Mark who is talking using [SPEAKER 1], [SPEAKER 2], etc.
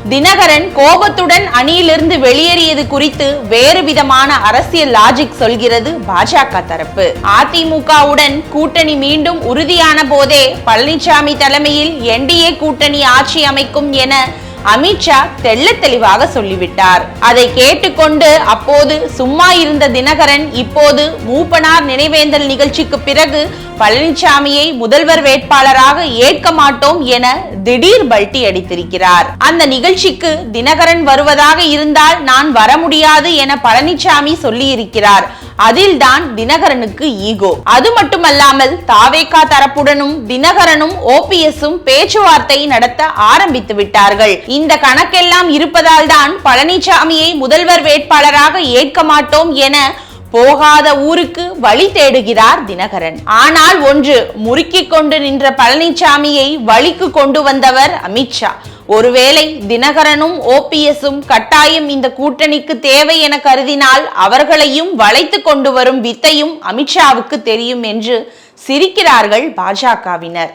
[SPEAKER 1] தினகரன் கோபத்துடன் அணியிலிருந்து வெளியேறியது குறித்து வேறு விதமான அரசியல் லாஜிக் சொல்கிறது பாஜக தரப்பு. அதிமுகவுடன் கூட்டணி மீண்டும் உறுதியான போதே பழனிசாமி தலைமையில் என்டிஏ கூட்டணி ஆட்சி அமைக்கும் என அமித்ஷா தெள்ள தெளிவாக சொல்லிவிட்டார். அதை கேட்டுக்கொண்டு அப்போது சும்மா இருந்த தினகரன் இப்போது மூப்பனார் நினைவேந்தல் நிகழ்ச்சிக்கு பிறகு பழனிசாமியை முதல்வர் வேட்பாளராக ஏற்க மாட்டோம் என திடீர் பல்டி அடித்திருக்கிறார். அந்த நிகழ்ச்சிக்கு தினகரன் வருவதாக இருந்தால் நான் வர முடியாது என பழனிசாமி சொல்லி இருக்கிறார். அதில்தான் தினகரனுக்கு ஈகோ. அது மட்டுமல்லாமல் தாவேகா தரப்புடனும் தினகரனும் ஓபிஎஸும் பேச்சுவார்த்தை நடத்த ஆரம்பித்து விட்டார்கள். இந்த கணக்கெல்லாம் இருப்பதால் தான் பழனிசாமியை முதல்வர் வேட்பாளராக ஏற்க மாட்டோம் என போகாத ஊருக்கு வழி தேடுகிறார் தினகரன். ஆனால் ஒன்று, முறுக்கிக் கொண்டு நின்ற பழனிசாமியை வழிக்கு கொண்டு வந்தவர் அமித்ஷா. ஒருவேளை தினகரனும் ஓபிஎஸும் கட்டாயம் இந்த கூட்டணிக்கு தேவை என கருதினால் அவர்களையும் வளைத்து கொண்டு வரும் வித்தையும் அமித்ஷாவுக்கு தெரியும் என்று சிரிக்கிறார்கள் பாஜகவினர்.